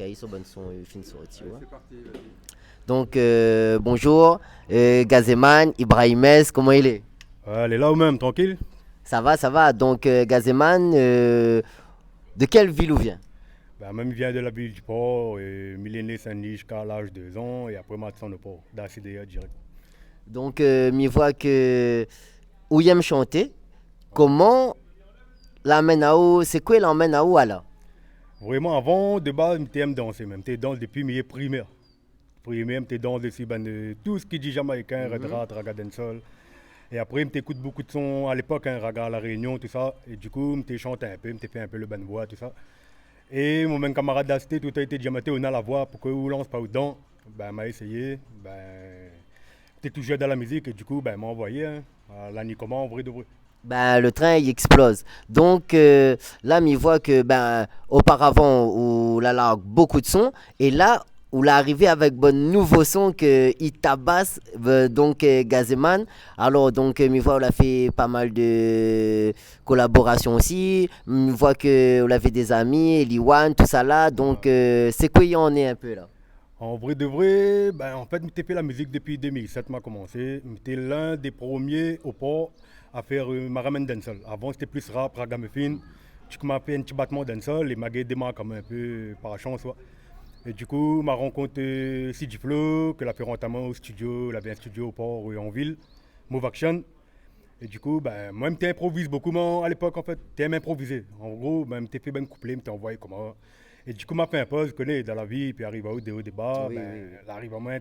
Kaïs au bon son, fin sorti. Allez, Ouais. c'est parti, vas-y. Donc, bonjour, Gazeman, Ibrahimes, comment il est? Elle est là ou même, tranquille. Ça va, ça va. Donc, Gazeman, de quelle ville ou vient? Ben, même il vient de la ville du port, et millénaire Saint-Denis jusqu'à l'âge de 2 ans, et après maintenant le port, d'ACDA direct. Donc, m'y voit que où il aime chanter. Comment l'emmène à où? C'est quoi l'emmène à où alors? Vraiment, avant, de base, j'aime danser même. J'étais danse depuis mes primaire. Primaire, j'étais danse dessus, ben, de tout ce qui dit jamaïcain, red Mhm. rat, raga dancehall. Et après, j'écoute beaucoup de sons à l'époque, hein, raga à la Réunion, tout ça. Et du coup, j'étais chanté un peu, j'étais fait un peu le banbois, tout ça. Et mon même camarade d'Asté, tout a été diamanté, on a la voix pour que vous lance pas dedans. Ben, m'a essayé. Ben, j'étais toujours dans la musique et du coup, ben, m'a envoyé. Hein, à l'année comment, en vrai de vrai. Ben, le train il explose. Donc là, m'y voit que ben auparavant où là là beaucoup de sons et là où l'arrivée avec bon nouveau son que il tabasse donc Gazeman. Alors donc m'y voit on a fait pas mal de collaborations aussi. M'y voit que on avait des amis, Eliwan, tout ça là. Donc Ouais. c'est quoi il en est un peu là. En vrai de vrai, ben, en fait, j'ai fait la musique depuis 2007, m'a commencé. J'étais l'un des premiers au port à faire Maramen Dancehall. Avant, c'était plus rap, ragamuffin. Tu m'as fait un petit battement dancehall et m'a démarré comme un peu par chance. Ouais. Et du coup, m'a rencontré CJ Flow, que l'a fait entièrement au studio. Il avait un studio au port en ville, Move Action. Et du coup, ben, moi, je improvise beaucoup à l'époque, en fait. J'aime improviser. En gros, ben, je fait ben couplet, je envoyé comment. Et du coup, m'a fait un pause, je connais, dans la vie, puis arrive à haut, des hauts, des bas. Oui, oui, Ben, oui. là, arrive à moins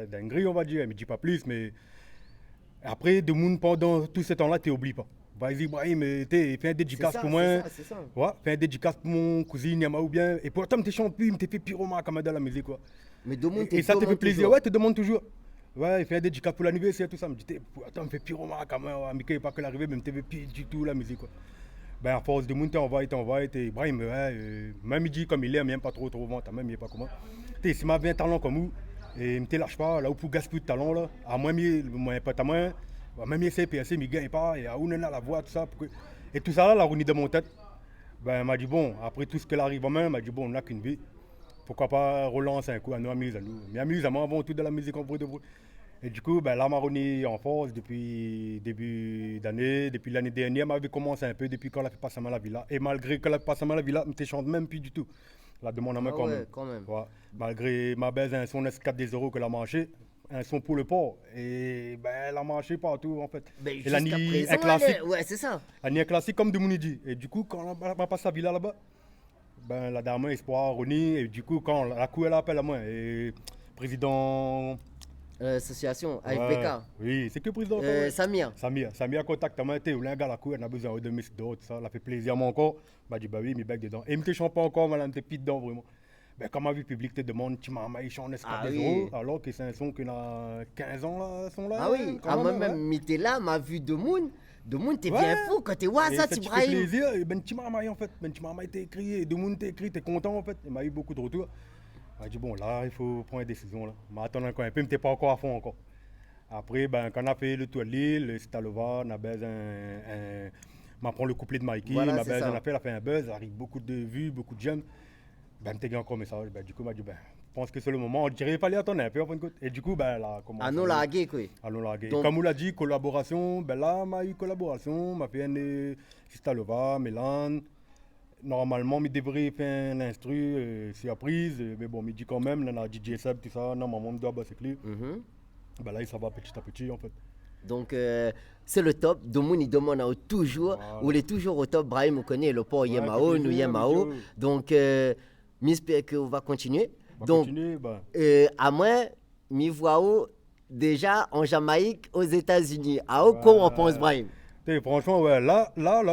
d'un gris, on va dire. Mais dis pas plus, mais après, de monde pendant tout ce temps-là, tu n'oublies pas. Vas-y, Ibrahim, fais un C'est dédicace ça, pour c'est moi. ça, c'est ça. Ouais, fais un dédicace pour mon cousin, Yama ou bien. Et pourtant, tu chantes plus, tu fait pyroma comme dans la musique, quoi. Mais Domoun t'es Et ça te fait demande plaisir, toujours. ouais, tu demandes toujours. Ouais, il fait un dédicace pour l'anniversaire, tout ça. Je me dis, attends, me fait pyroma quand même, ouais, mais pas que l'arrivée, même tu plus du tout la musique, quoi. Ben, à force de monter, on va, et Ibrahim, ouais, même il dit comme il est, même pas trop, trop vent, même il est pas comment. Tu si m'a 20 talent comme vous, et il me lâche pas, là où pour gaspiller de talent, là, à moi, moi, pas ta main, même essayer de PSC, mais il gagne pas, et à où on a la voix, tout ça. Et tout ça, là, la réunie de mon tête. Ben, il m'a dit, bon, après tout ce qu'elle arrive en main, il m'a dit, bon, on n'a qu'une vie. Pourquoi pas relancer un coup à nous amis, à nous. Mais amis, avant tout de la musique en vrai de vrai. Et du coup, ben, la Maroni en force depuis début d'année, depuis l'année dernière, m'avait commencé un peu depuis quand elle a fait passer à la villa. Et malgré qu'elle a fait passer à la villa, je ne chante même plus du tout. La demande à moi Ah quand même. ouais, quand même. Ouais. Malgré ma baisse, un son S4 des euros qu'elle a marché, un son pour le port. Et ben, elle a marché partout en fait. Ben Et la jusqu'à nuit, présent, un classique. ouais, c'est ça. La nuit, un classique comme de Mounidi. Et du coup, quand elle a passé à la villa là-bas, ben, la dame espoir Ronnie et du coup quand la cour elle appelle à moi et président Association, AFPK. ouais oui c'est que président encore ouais Samir. Samia contact à moi t'es ou un gars la cour elle a besoin de mes d'autres ça fait plaisir à moi encore bah dit bah oui mes bacs dedans et me te chante pas encore madame t'es pis dedans vraiment ben comme ma vie publique te demande tu m'as maïs en escale Ah des euros oui. alors que c'est un son qui a 15 ans là son là Ah oui. Ah, quand même moi-même, ouais m'étais là, m'a vu de Moon. De Moon, t'es bien ouais fou quand t'es ouais, et ça, ça te fait Ibrahim. plaisir et ben tu m'as en fait ben tu m'as été écrit et de monde t'es écrit t'es content en fait il m'a eu beaucoup de retours. Je dit bon là il faut prendre une décision là. Mais attends encore un peu, mais t'es pas encore à fond encore. Après ben quand on a fait le tour de l'île, le Stalova, on a besoin m'a prend le couplet de Mikey, Voilà, m'a c'est besoin ça. elle a fait un buzz, arrive beaucoup de vues, beaucoup de j'aime. Ben t'es encore un message, ben du coup m'a dit ben je pense que c'est le moment, on dirait qu'il fallait attendre un peu en fin de compte. Et du coup ben là À commence à nous nous laguer, quoi. allons larguer. Et Donc, comme on l'a dit, collaboration, ben là m'a eu collaboration, m'a fait un Stalova, Mélan. Normalement, il devrait faire un instru surprise, mais bon, il dit quand même, là, on a DJ Seb, tout ça, normalement, on doit bosser clé. mhm. Ben là, ça va petit à petit, en fait. Donc c'est le top. Domoun, il demande à toujours. Ou Voilà. il est toujours au top. Brahim, vous connaissez le port Ouais, fait Yemao, nous plaisir, mais Yemao. Joe. Donc, j'espère qu'on va continuer. On va Donc, continuer, ben. à moi, m'y vois où déjà en Jamaïque, aux États-Unis. À où qu'on on pense, Ouais. Brahim? Franchement, ouais, là,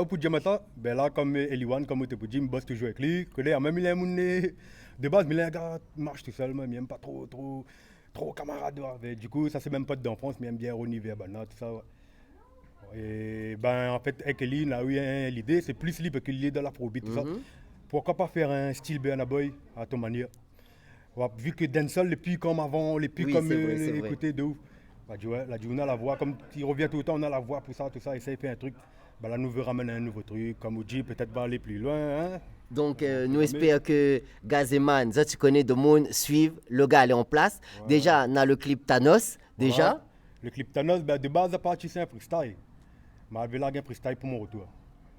pour dire ça, ben là, comme Eliwan, comme tu peux dire, je bosse toujours avec lui. Que là, même il est de base, mais il est un gars qui marche tout seul, même, il n'aime pas trop camarade. Ouais. Du coup, ça, c'est même pas d'enfance, mais il aime bien Ronnie Verbana, tout ça. Ouais. Et ben, en fait, avec lui, il a eu l'idée, c'est plus libre que l'idée de l'afrobeat, tout ça. Mhm. Pourquoi pas faire un style Burna Boy à ton manière. Ouais, vu que dancehall, les plus comme avant, les plus Oui, comme c'est vrai, c'est vrai. écouter de ouf. Bah, ouais, là, on a la voix, comme il revient tout le temps, on a la voix pour ça, tout ça, essaye de faire un truc. Bah, là, nous veut ramener un nouveau truc, comme on dit, peut-être va aller plus loin. Hein? Donc, nous espérons que Gazeman, ça tu connais de monde, suivent. Le gars, il est en place. Ouais. Déjà, on a le clip Thanos. Déjà. Voilà. Le clip Thanos, ben, de base, à partir, c'est un freestyle. Mais il avait un freestyle pour mon retour.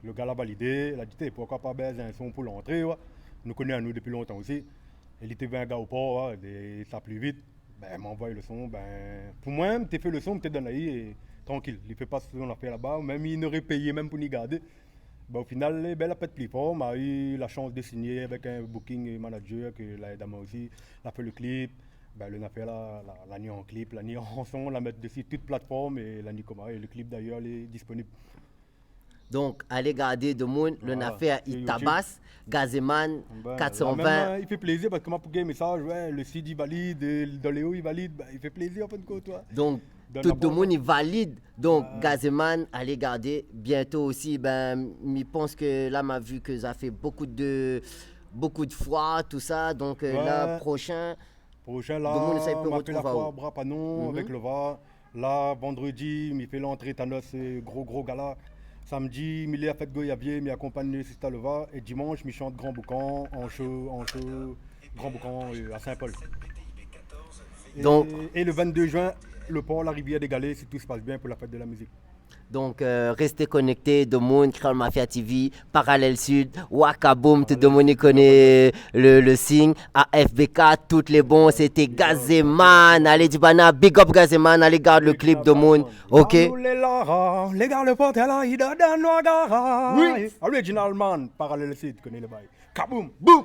Le gars l'a validé, il a dit pourquoi pas baiser un son pour l'entrée. Ouais. Nous connaissons nous depuis longtemps aussi. Il était un gars au port, ouais, ça plus vite. Ben, il m'a envoyé le son. Ben, pour moi, tu fait le son, tu es dans la et tranquille. Il ne fait pas ce qu'on a fait là-bas. Même il n'aurait payé même pour nous garder. Ben, au final, ben, il a fait plus fort. Il a eu la chance de signer avec un booking manager qui l'a aidé moi aussi. Il a fait le clip. Ben, on a fait la nuit en clip, la nuit en son, on la met dessus toute plateforme et la nuit comme ça. Et le clip d'ailleurs il est disponible. Donc, allez garder de monde. Le Voilà, affaire, sur il YouTube. tabasse. Gazeman, Ben, là, 420. même, il fait plaisir parce que moi pour gagner message, ouais, le CD valide, dans Léo il valide, ben, il fait plaisir en fin de compte. Toi. Donc, Donne tout la le porte. monde est valide. Donc, Gazeman, allez garder. Bientôt aussi, ben, je pense que là, m'a vu que ça fait beaucoup de fois, tout ça. Donc, là, Ouais. prochain. Prochain Tout le monde, ça, il là, peut on m'a fait la retrouver fois où? bras panon Mhm. avec le VAR. Là, vendredi, il fait l'entrée Thanos, gros gala. Samedi, il a fait Goyavier, il accompagne le Sista Leva. Et dimanche, il chante Grand Boucan, en show, Grand Boucan à Saint-Paul. Donc- Et le 22 juin, le port, la rivière des Galets, si tout se passe bien pour la fête de la musique. Donc, restez connectés. De monde, Créole Mafia TV, Parallèle Sud, Wakaboom, tout le monde connaît le signe. AFBK, toutes les bons. C'était Gazeman. Allez, Dibana, big up Gazeman. Allez, garde le clip de monde. Ok? Nous, les Lara, les gars, le porte là, il donne Noagara. Oui. Original man, parallèle site, connais le bail. Kaboum, boum.